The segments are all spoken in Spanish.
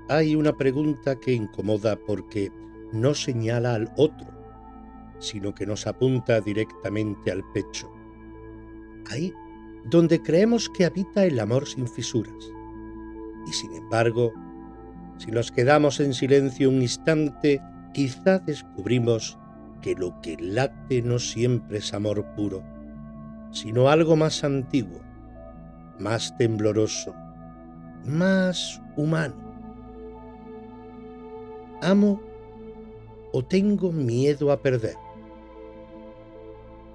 Hay una pregunta que incomoda porque no señala al otro, sino que nos apunta directamente al pecho. Ahí donde creemos que habita el amor sin fisuras. Y sin embargo, si nos quedamos en silencio un instante, quizá descubrimos que lo que late no siempre es amor puro, sino algo más antiguo, más tembloroso, más humano. ¿Amo o tengo miedo a perder?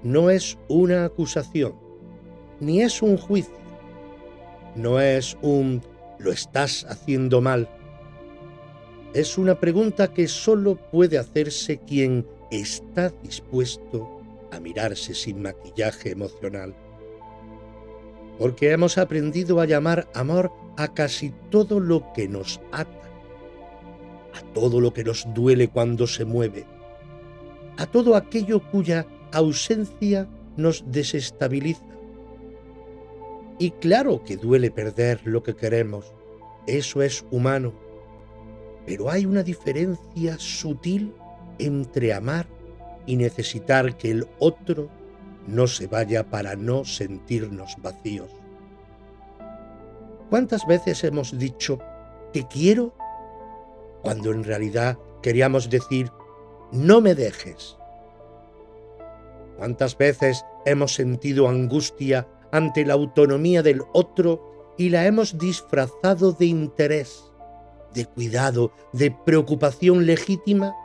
No es una acusación, ni es un juicio, no es un «lo estás haciendo mal». Es una pregunta que solo puede hacerse quien está dispuesto a mirarse sin maquillaje emocional. Porque hemos aprendido a llamar amor a casi todo lo que nos ata, a todo lo que nos duele cuando se mueve, a todo aquello cuya ausencia nos desestabiliza. Y claro que duele perder lo que queremos, eso es humano, pero hay una diferencia sutil entre amar y necesitar que el otro no se vaya para no sentirnos vacíos. ¿Cuántas veces hemos dicho «te quiero» cuando en realidad queríamos decir «no me dejes»? ¿Cuántas veces hemos sentido angustia ante la autonomía del otro y la hemos disfrazado de interés, de cuidado, de preocupación legítima?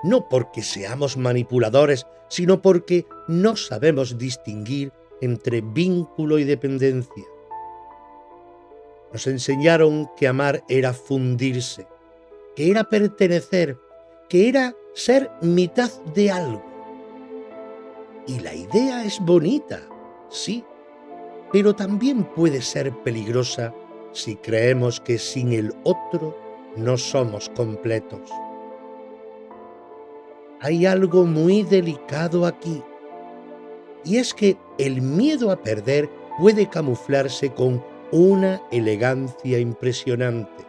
No porque seamos manipuladores, sino porque no sabemos distinguir entre vínculo y dependencia. Nos enseñaron que amar era fundirse, que era pertenecer, que era ser mitad de algo. Y la idea es bonita, sí, pero también puede ser peligrosa si creemos que sin el otro no somos completos. Hay algo muy delicado aquí, y es que el miedo a perder puede camuflarse con una elegancia impresionante.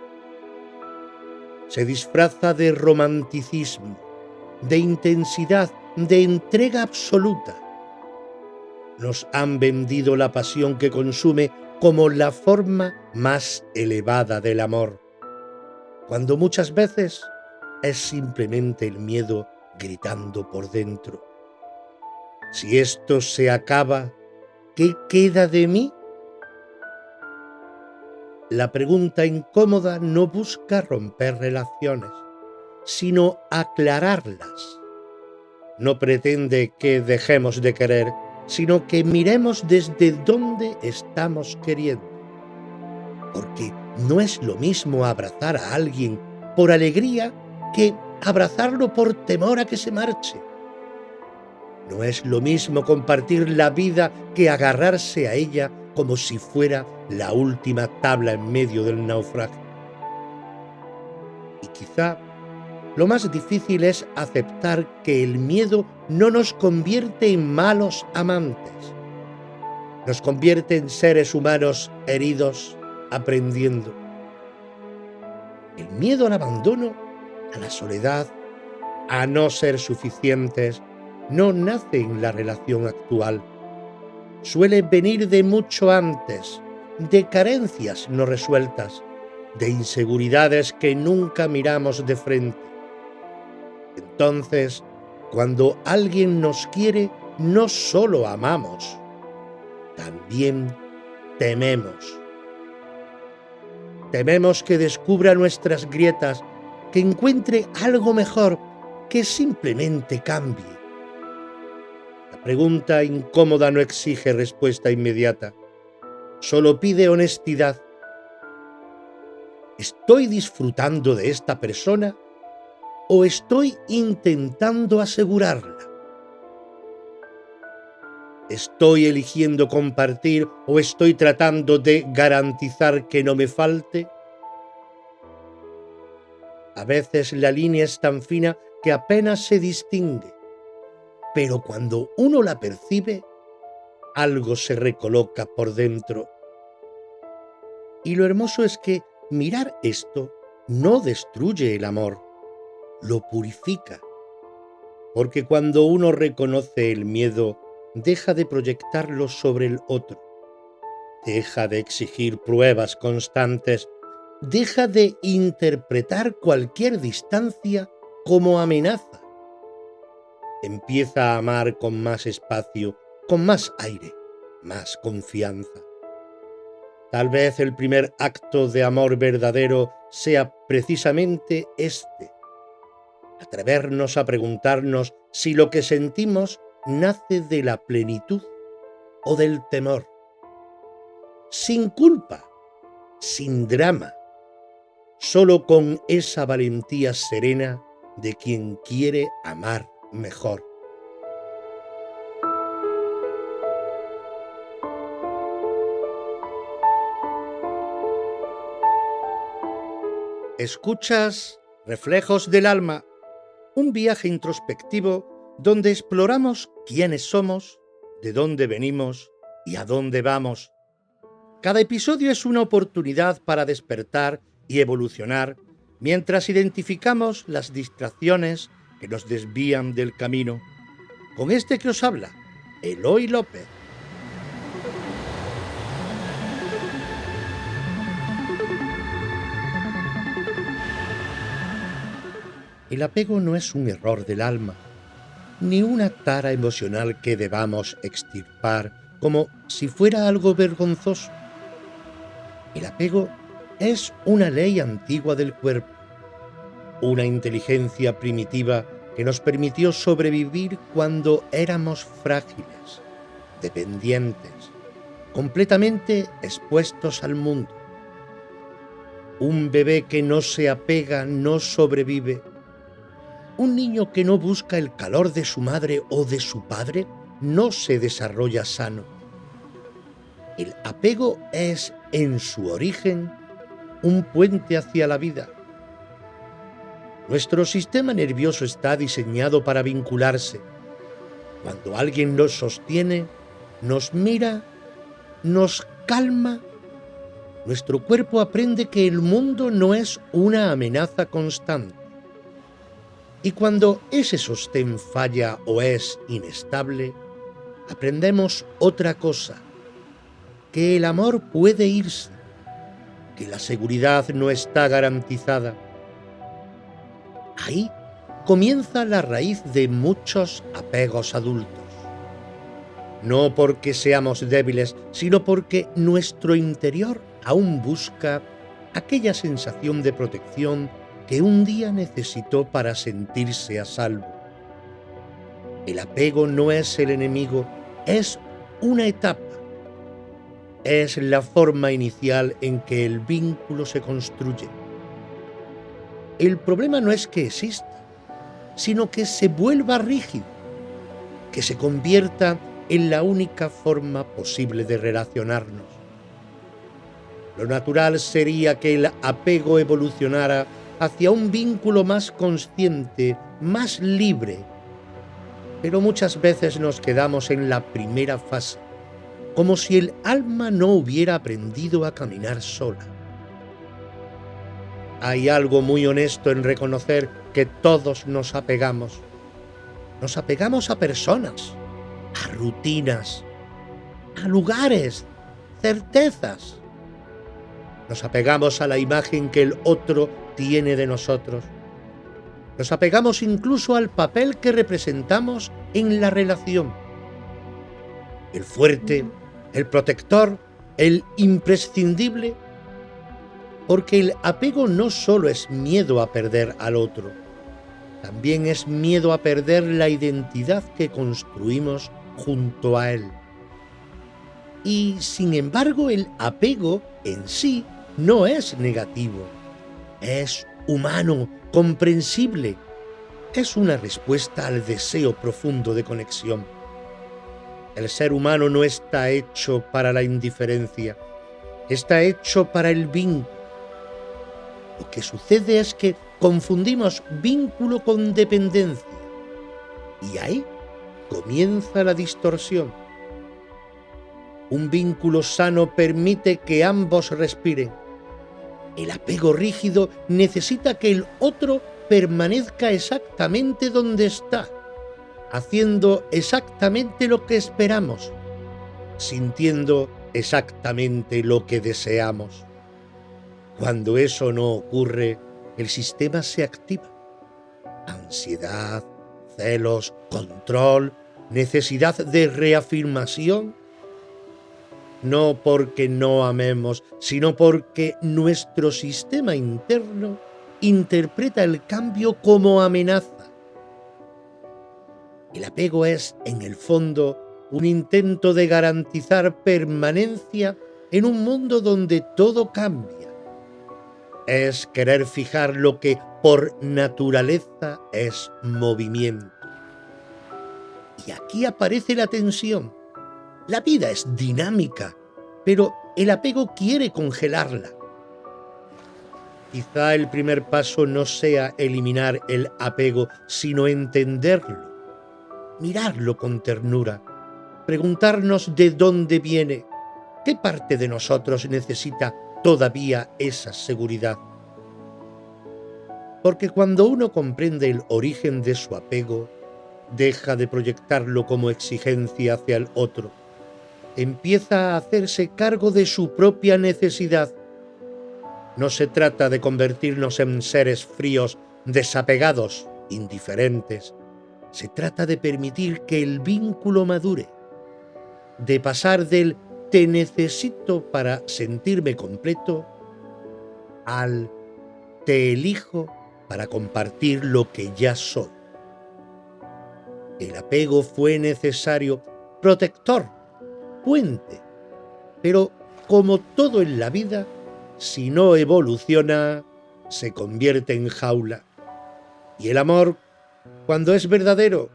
Se disfraza de romanticismo, de intensidad, de entrega absoluta. Nos han vendido la pasión que consume como la forma más elevada del amor, cuando muchas veces es simplemente el miedo gritando por dentro. Si esto se acaba, ¿qué queda de mí? La pregunta incómoda no busca romper relaciones, sino aclararlas. No pretende que dejemos de querer, sino que miremos desde dónde estamos queriendo. Porque no es lo mismo abrazar a alguien por alegría que abrazarlo por temor a que se marche. No es lo mismo compartir la vida que agarrarse a ella como si fuera la última tabla en medio del naufragio. Y quizá lo más difícil es aceptar que el miedo no nos convierte en malos amantes. Nos convierte en seres humanos heridos, aprendiendo. El miedo al abandono, a la soledad, a no ser suficientes, no nace en la relación actual. Suele venir de mucho antes, de carencias no resueltas, de inseguridades que nunca miramos de frente. Entonces, cuando alguien nos quiere, no solo amamos, también tememos. Tememos que descubra nuestras grietas, que encuentre algo mejor, que simplemente cambie. La pregunta incómoda no exige respuesta inmediata, solo pide honestidad. ¿Estoy disfrutando de esta persona o estoy intentando asegurarla? ¿Estoy eligiendo compartir o estoy tratando de garantizar que no me falte? A veces la línea es tan fina que apenas se distingue, pero cuando uno la percibe, algo se recoloca por dentro. Y lo hermoso es que mirar esto no destruye el amor, lo purifica. Porque cuando uno reconoce el miedo, deja de proyectarlo sobre el otro, deja de exigir pruebas constantes, deja de interpretar cualquier distancia como amenaza. Empieza a amar con más espacio, con más aire, más confianza. Tal vez el primer acto de amor verdadero sea precisamente este: atrevernos a preguntarnos si lo que sentimos nace de la plenitud o del temor. Sin culpa, sin drama, solo con esa valentía serena de quien quiere amar mejor. Escuchas Reflejos del Alma, un viaje introspectivo donde exploramos quiénes somos, de dónde venimos y a dónde vamos. Cada episodio es una oportunidad para despertar y evolucionar mientras identificamos las distracciones que nos desvían del camino. Con este que os habla, Eloy López. El apego no es un error del alma, ni una tara emocional que debamos extirpar como si fuera algo vergonzoso. El apego es una ley antigua del cuerpo, una inteligencia primitiva que nos permitió sobrevivir cuando éramos frágiles, dependientes, completamente expuestos al mundo. Un bebé que no se apega no sobrevive. Un niño que no busca el calor de su madre o de su padre no se desarrolla sano. El apego es, en su origen, un puente hacia la vida. Nuestro sistema nervioso está diseñado para vincularse. Cuando alguien nos sostiene, nos mira, nos calma, nuestro cuerpo aprende que el mundo no es una amenaza constante. Y cuando ese sostén falla o es inestable, aprendemos otra cosa: que el amor puede irse, que la seguridad no está garantizada. Ahí comienza la raíz de muchos apegos adultos. No porque seamos débiles, sino porque nuestro interior aún busca aquella sensación de protección que un día necesitó para sentirse a salvo. El apego no es el enemigo, es una etapa. Es la forma inicial en que el vínculo se construye. El problema no es que exista, sino que se vuelva rígido, que se convierta en la única forma posible de relacionarnos. Lo natural sería que el apego evolucionara hacia un vínculo más consciente, más libre. Pero muchas veces nos quedamos en la primera fase, como si el alma no hubiera aprendido a caminar sola. Hay algo muy honesto en reconocer que todos nos apegamos. Nos apegamos a personas, a rutinas, a lugares, certezas. Nos apegamos a la imagen que el otro tiene de nosotros. Nos apegamos incluso al papel que representamos en la relación. El fuerte, el protector, el imprescindible. Porque el apego no solo es miedo a perder al otro, también es miedo a perder la identidad que construimos junto a él. Y sin embargo, el apego en sí no es negativo, es humano, comprensible, es una respuesta al deseo profundo de conexión. El ser humano no está hecho para la indiferencia, está hecho para el vínculo. Lo que sucede es que confundimos vínculo con dependencia, y ahí comienza la distorsión. Un vínculo sano permite que ambos respiren. El apego rígido necesita que el otro permanezca exactamente donde está, haciendo exactamente lo que esperamos, sintiendo exactamente lo que deseamos. Cuando eso no ocurre, el sistema se activa. Ansiedad, celos, control, necesidad de reafirmación. No porque no amemos, sino porque nuestro sistema interno interpreta el cambio como amenaza. El apego es, en el fondo, un intento de garantizar permanencia en un mundo donde todo cambia. Es querer fijar lo que por naturaleza es movimiento. Y aquí aparece la tensión. La vida es dinámica, pero el apego quiere congelarla. Quizá el primer paso no sea eliminar el apego, sino entenderlo, mirarlo con ternura, preguntarnos de dónde viene, qué parte de nosotros necesita todavía esa seguridad. Porque cuando uno comprende el origen de su apego, deja de proyectarlo como exigencia hacia el otro. Empieza a hacerse cargo de su propia necesidad. No se trata de convertirnos en seres fríos, desapegados, indiferentes. Se trata de permitir que el vínculo madure, de pasar del te necesito para sentirme completo al te elijo para compartir lo que ya soy. El apego fue necesario, protector, puente, pero como todo en la vida, si no evoluciona, se convierte en jaula. Y el amor, cuando es verdadero,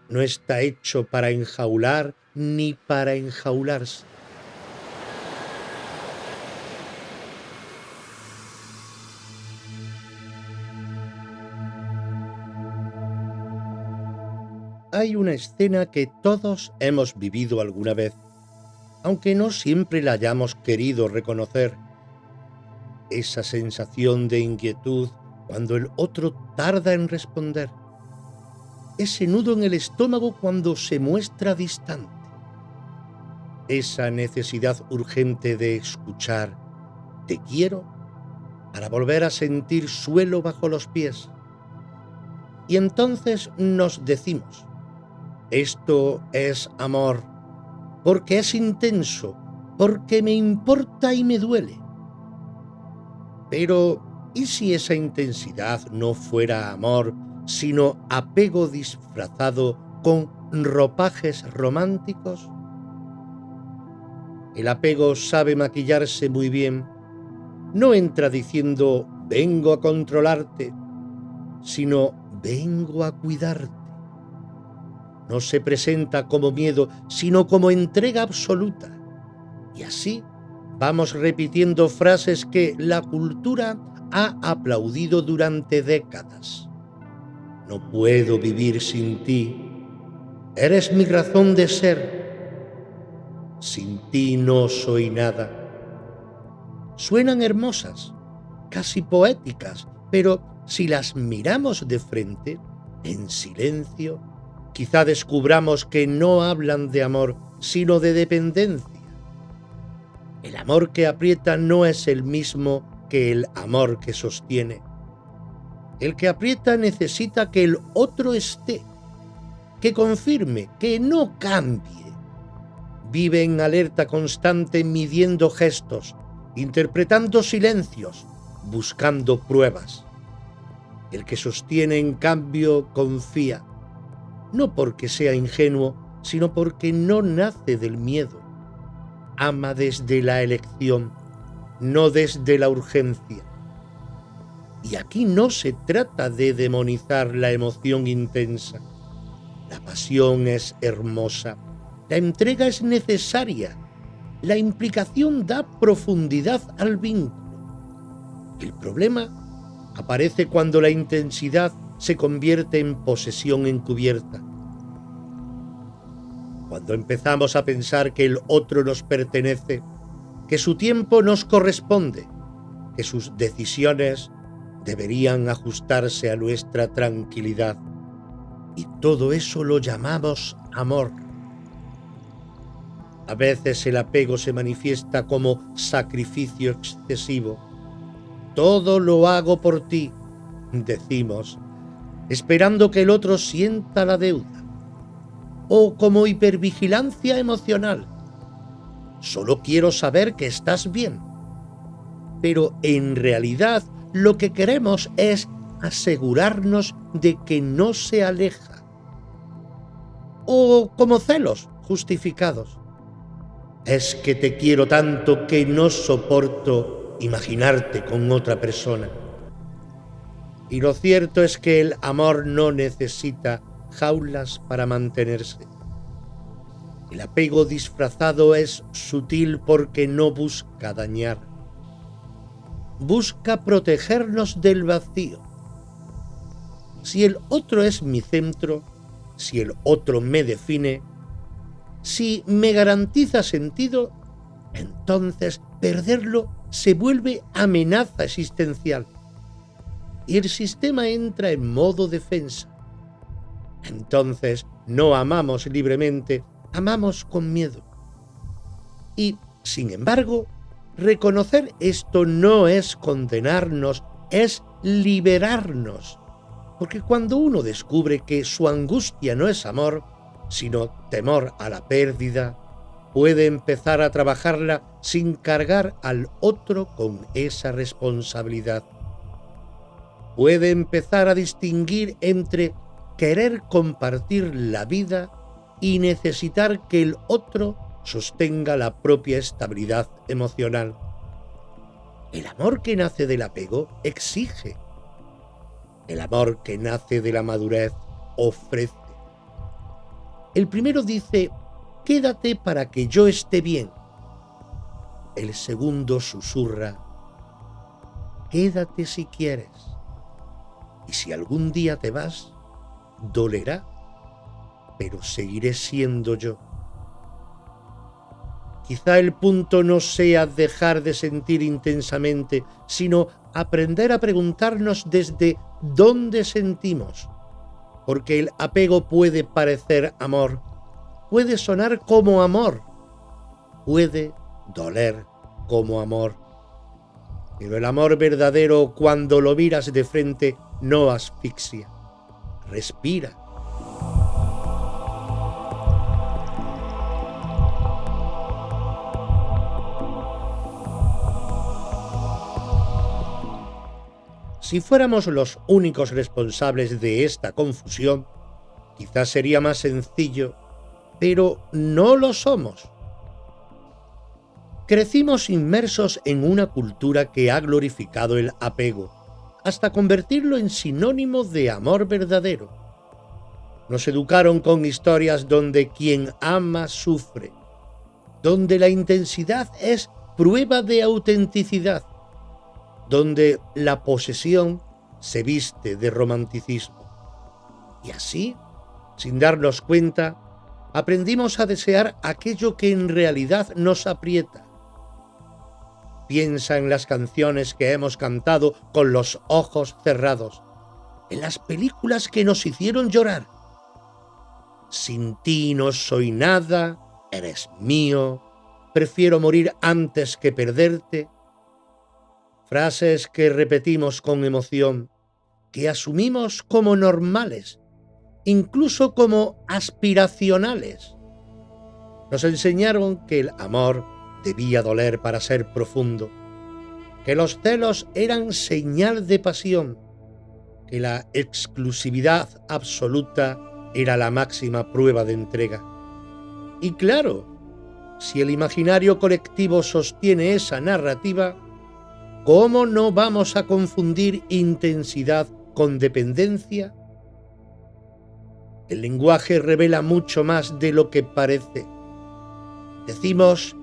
no está hecho para enjaular ni para enjaularse. Hay una escena que todos hemos vivido alguna vez, aunque no siempre la hayamos querido reconocer. Esa sensación de inquietud cuando el otro tarda en responder. Ese nudo en el estómago cuando se muestra distante. Esa necesidad urgente de escuchar «te quiero» para volver a sentir suelo bajo los pies. Y entonces nos decimos, esto es amor, porque es intenso, porque me importa y me duele. Pero, ¿y si esa intensidad no fuera amor, sino apego disfrazado con ropajes románticos? El apego sabe maquillarse muy bien. No entra diciendo vengo a controlarte, sino vengo a cuidarte. No se presenta como miedo, sino como entrega absoluta. Y así vamos repitiendo frases que la cultura ha aplaudido durante décadas. No puedo vivir sin ti. Eres mi razón de ser. Sin ti no soy nada. Suenan hermosas, casi poéticas, pero si las miramos de frente, en silencio, quizá descubramos que no hablan de amor, sino de dependencia. El amor que aprieta no es el mismo que el amor que sostiene. El que aprieta necesita que el otro esté, que confirme, que no cambie. Vive en alerta constante midiendo gestos, interpretando silencios, buscando pruebas. El que sostiene, en cambio, confía, no porque sea ingenuo, sino porque no nace del miedo. Ama desde la elección, no desde la urgencia. Y aquí no se trata de demonizar la emoción intensa. La pasión es hermosa, la entrega es necesaria, la implicación da profundidad al vínculo. El problema aparece cuando la intensidad se convierte en posesión encubierta. Cuando empezamos a pensar que el otro nos pertenece, que su tiempo nos corresponde, que sus decisiones deberían ajustarse a nuestra tranquilidad. Y todo eso lo llamamos amor. A veces el apego se manifiesta como sacrificio excesivo. Todo lo hago por ti, decimos, esperando que el otro sienta la deuda. O como hipervigilancia emocional. Solo quiero saber que estás bien. Pero en realidad lo que queremos es asegurarnos de que no se aleja. O como celos justificados. Es que te quiero tanto que no soporto imaginarte con otra persona. Y lo cierto es que el amor no necesita jaulas para mantenerse. El apego disfrazado es sutil porque no busca dañar. Busca protegernos del vacío. Si el otro es mi centro, si el otro me define, si me garantiza sentido, entonces perderlo se vuelve amenaza existencial. Y el sistema entra en modo defensa. Entonces no amamos libremente, amamos con miedo. Y, sin embargo, reconocer esto no es condenarnos, es liberarnos. Porque cuando uno descubre que su angustia no es amor, sino temor a la pérdida, puede empezar a trabajarla sin cargar al otro con esa responsabilidad. Puede empezar a distinguir entre querer compartir la vida y necesitar que el otro sostenga la propia estabilidad emocional. El amor que nace del apego exige. El amor que nace de la madurez ofrece. El primero dice, quédate para que yo esté bien. El segundo susurra, quédate si quieres. Y si algún día te vas, dolerá, pero seguiré siendo yo. Quizá el punto no sea dejar de sentir intensamente, sino aprender a preguntarnos desde dónde sentimos. Porque el apego puede parecer amor, puede sonar como amor, puede doler como amor. Pero el amor verdadero, cuando lo miras de frente, no asfixia, respira. Si fuéramos los únicos responsables de esta confusión, quizás sería más sencillo, pero no lo somos. Crecimos inmersos en una cultura que ha glorificado el apego, hasta convertirlo en sinónimo de amor verdadero. Nos educaron con historias donde quien ama sufre, donde la intensidad es prueba de autenticidad, donde la posesión se viste de romanticismo. Y así, sin darnos cuenta, aprendimos a desear aquello que en realidad nos aprieta. Piensa en las canciones que hemos cantado con los ojos cerrados, en las películas que nos hicieron llorar. Sin ti no soy nada, eres mío, prefiero morir antes que perderte. Frases que repetimos con emoción, que asumimos como normales, incluso como aspiracionales. Nos enseñaron que el amor debía doler para ser profundo, que los celos eran señal de pasión, que la exclusividad absoluta era la máxima prueba de entrega. Y claro, si el imaginario colectivo sostiene esa narrativa, ¿cómo no vamos a confundir intensidad con dependencia? El lenguaje revela mucho más de lo que parece. Decimos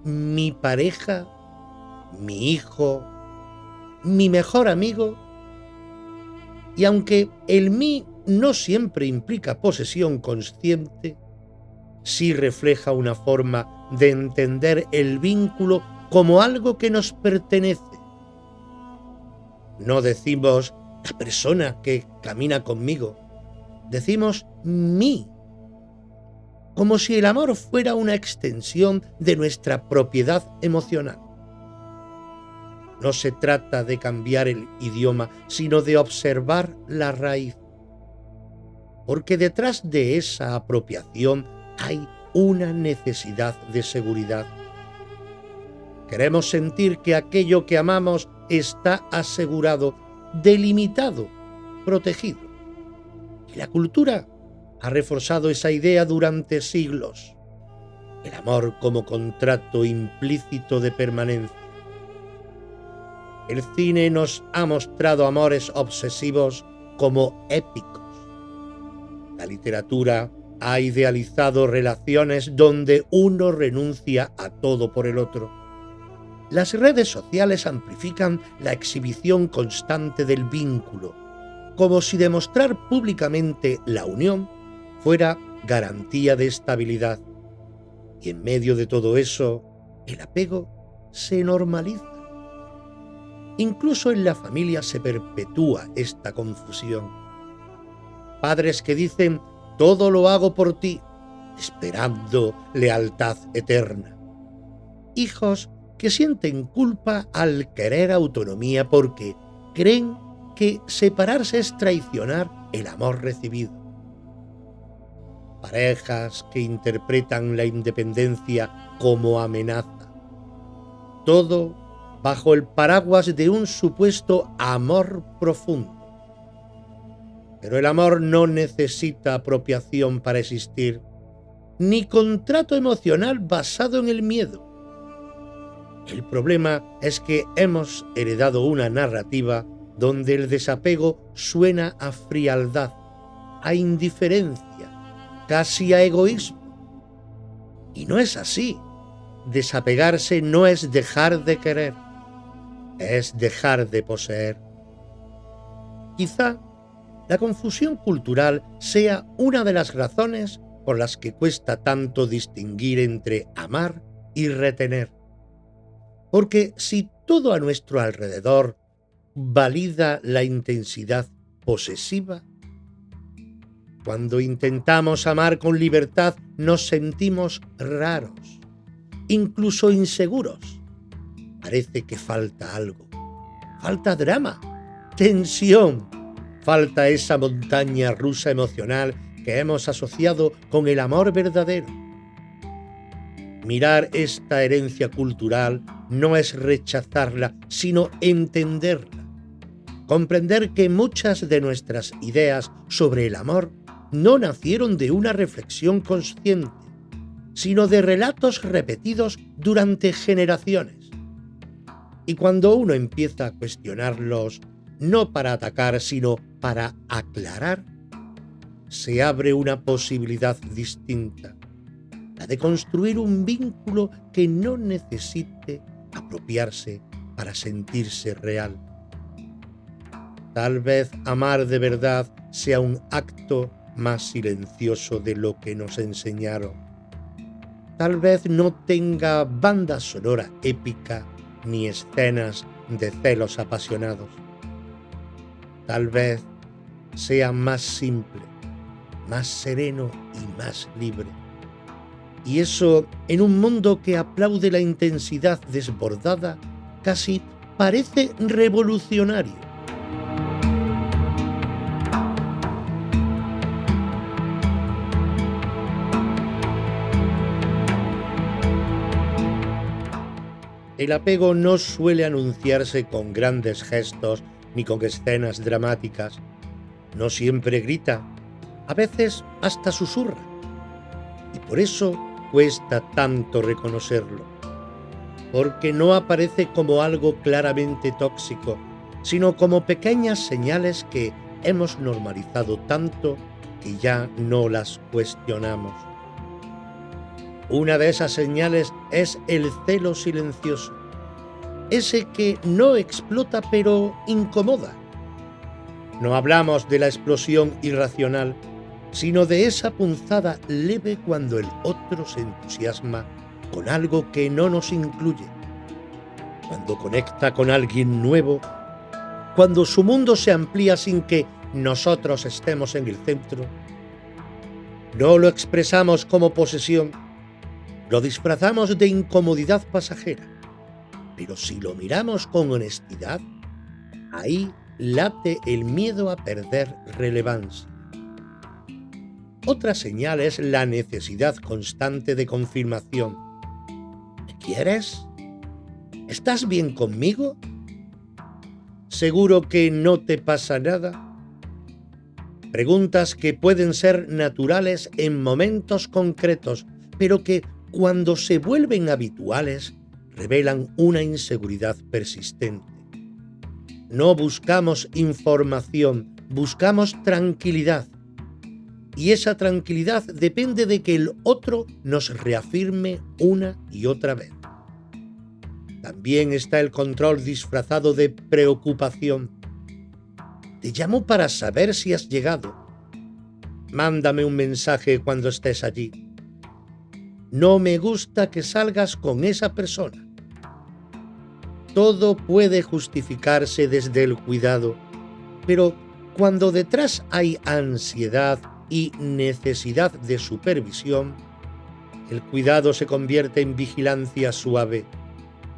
mi pareja, mi hijo, mi mejor amigo, y aunque el mí no siempre implica posesión consciente, sí refleja una forma de entender el vínculo como algo que nos pertenece, No decimos la persona que camina conmigo, decimos mí, como si el amor fuera una extensión de nuestra propiedad emocional. No se trata de cambiar el idioma, sino de observar la raíz. Porque detrás de esa apropiación hay una necesidad de seguridad. Queremos sentir que aquello que amamos está asegurado, delimitado, protegido. Y la cultura ha reforzado esa idea durante siglos. El amor como contrato implícito de permanencia. El cine nos ha mostrado amores obsesivos como épicos. La literatura ha idealizado relaciones donde uno renuncia a todo por el otro. Las redes sociales amplifican la exhibición constante del vínculo, como si demostrar públicamente la unión fuera garantía de estabilidad. Y en medio de todo eso, el apego se normaliza. Incluso en la familia se perpetúa esta confusión. Padres que dicen, todo lo hago por ti, esperando lealtad eterna. Hijos que sienten culpa al querer autonomía porque creen que separarse es traicionar el amor recibido. Parejas que interpretan la independencia como amenaza. Todo bajo el paraguas de un supuesto amor profundo. Pero el amor no necesita apropiación para existir, ni contrato emocional basado en el miedo. El problema es que hemos heredado una narrativa donde el desapego suena a frialdad, a indiferencia, casi a egoísmo. Y no es así. Desapegarse no es dejar de querer, es dejar de poseer. Quizá la confusión cultural sea una de las razones por las que cuesta tanto distinguir entre amar y retener. Porque si todo a nuestro alrededor valida la intensidad posesiva, cuando intentamos amar con libertad nos sentimos raros, incluso inseguros. Parece que falta algo, falta drama, tensión, falta esa montaña rusa emocional que hemos asociado con el amor verdadero. Mirar esta herencia cultural no es rechazarla, sino entenderla. Comprender que muchas de nuestras ideas sobre el amor no nacieron de una reflexión consciente, sino de relatos repetidos durante generaciones. Y cuando uno empieza a cuestionarlos, no para atacar, sino para aclarar, se abre una posibilidad distinta, la de construir un vínculo que no necesite apropiarse para sentirse real. Tal vez amar de verdad sea un acto más silencioso de lo que nos enseñaron. Tal vez no tenga banda sonora épica ni escenas de celos apasionados. Tal vez sea más simple, más sereno y más libre. Y eso, en un mundo que aplaude la intensidad desbordada, casi parece revolucionario. El apego no suele anunciarse con grandes gestos ni con escenas dramáticas. No siempre grita, a veces hasta susurra. Y por eso cuesta tanto reconocerlo. Porque no aparece como algo claramente tóxico, sino como pequeñas señales que hemos normalizado tanto que ya no las cuestionamos. Una de esas señales es el celo silencioso, ese que no explota pero incomoda. No hablamos de la explosión irracional, sino de esa punzada leve cuando el otro se entusiasma con algo que no nos incluye, cuando conecta con alguien nuevo cuando su mundo se amplía sin que nosotros estemos en el centro. No lo expresamos como posesión, lo disfrazamos de incomodidad pasajera, pero si lo miramos con honestidad, ahí late el miedo a perder relevancia. Otra señal es la necesidad constante de confirmación. ¿Me quieres? ¿Estás bien conmigo? ¿Seguro que no te pasa nada? Preguntas que pueden ser naturales en momentos concretos, pero que cuando se vuelven habituales revelan una inseguridad persistente. No buscamos información, buscamos tranquilidad. Y esa tranquilidad depende de que el otro nos reafirme una y otra vez. También está el control disfrazado de preocupación. Te llamo para saber si has llegado. Mándame un mensaje cuando estés allí. No me gusta que salgas con esa persona. Todo puede justificarse desde el cuidado, pero cuando detrás hay ansiedad y necesidad de supervisión, el cuidado se convierte en vigilancia suave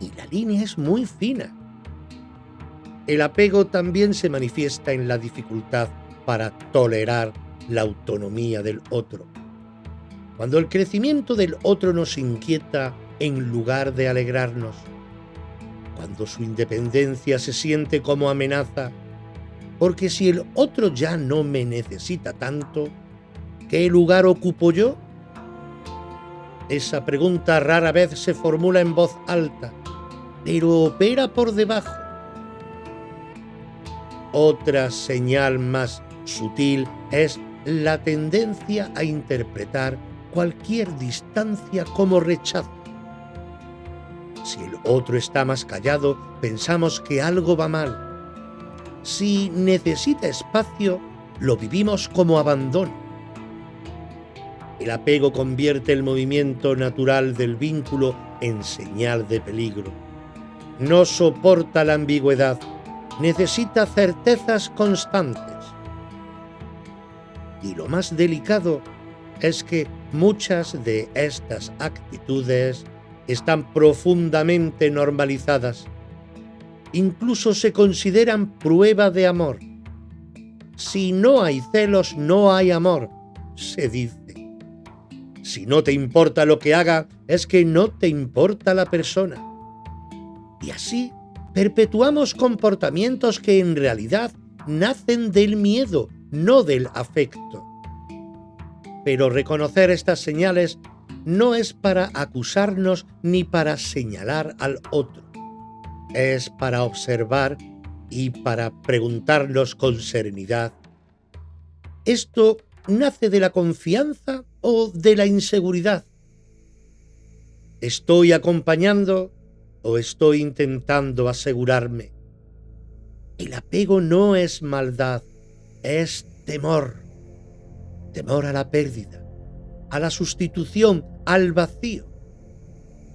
y la línea es muy fina. El apego también se manifiesta en la dificultad para tolerar la autonomía del otro. Cuando el crecimiento del otro nos inquieta en lugar de alegrarnos, cuando su independencia se siente como amenaza, porque si el otro ya no me necesita tanto, ¿qué lugar ocupo yo? Esa pregunta rara vez se formula en voz alta, pero opera por debajo. Otra señal más sutil es la tendencia a interpretar cualquier distancia como rechazo. Si el otro está más callado, pensamos que algo va mal. Si necesita espacio, lo vivimos como abandono. El apego convierte el movimiento natural del vínculo en señal de peligro. No soporta la ambigüedad, necesita certezas constantes. Y lo más delicado es que muchas de estas actitudes están profundamente normalizadas. Incluso se consideran prueba de amor. Si no hay celos, no hay amor, se dice. Si no te importa lo que haga, es que no te importa la persona. Y así perpetuamos comportamientos que en realidad nacen del miedo, no del afecto. Pero reconocer estas señales no es para acusarnos ni para señalar al otro. Es para observar y para preguntarnos con serenidad: ¿esto nace de la confianza o de la inseguridad? ¿Estoy acompañando o estoy intentando asegurarme? El apego no es maldad, es temor. Temor a la pérdida, a la sustitución, al vacío.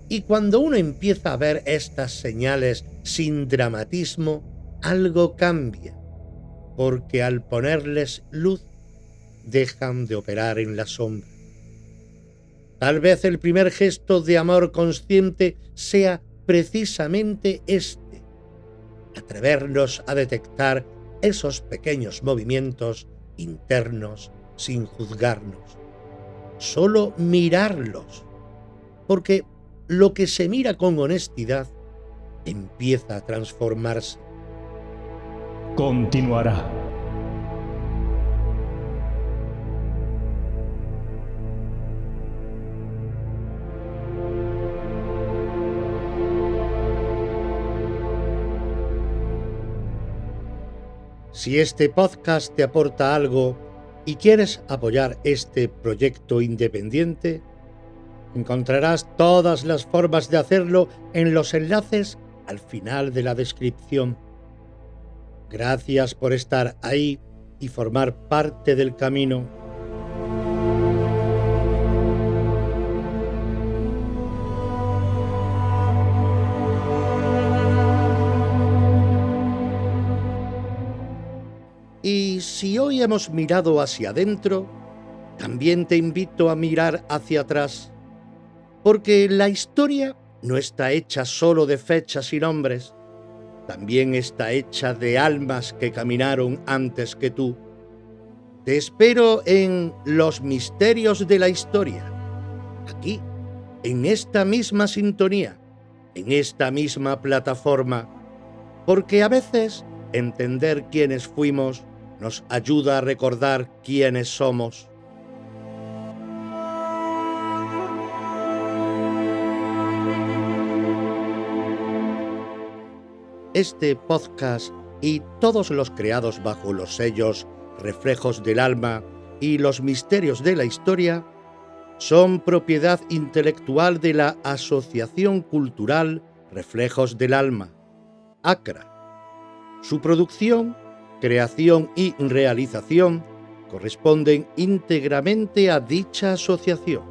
Y cuando uno empieza a ver estas señales sin dramatismo, algo cambia, porque al ponerles luz, dejan de operar en la sombra. Tal vez el primer gesto de amor consciente sea precisamente este: atrevernos a detectar esos pequeños movimientos internos sin juzgarnos, solo mirarlos, porque lo que se mira con honestidad empieza a transformarse. Continuará. Si este podcast te aporta algo y quieres apoyar este proyecto independiente, encontrarás todas las formas de hacerlo en los enlaces al final de la descripción. Gracias por estar ahí y formar parte del camino. si hoy hemos mirado hacia adentro, también te invito a mirar hacia atrás, porque la historia no está hecha solo de fechas y nombres, también está hecha de almas que caminaron antes que tú. Te espero en Los Misterios de la Historia, aquí, en esta misma sintonía, en esta misma plataforma, porque a veces entender quiénes fuimos nos ayuda a recordar quiénes somos. Este podcast y todos los creados bajo los sellos Reflejos del Alma y Los Misterios de la Historia son propiedad intelectual de la Asociación Cultural Reflejos del Alma, ACRA. Su producción, creación y realización corresponden íntegramente a dicha asociación.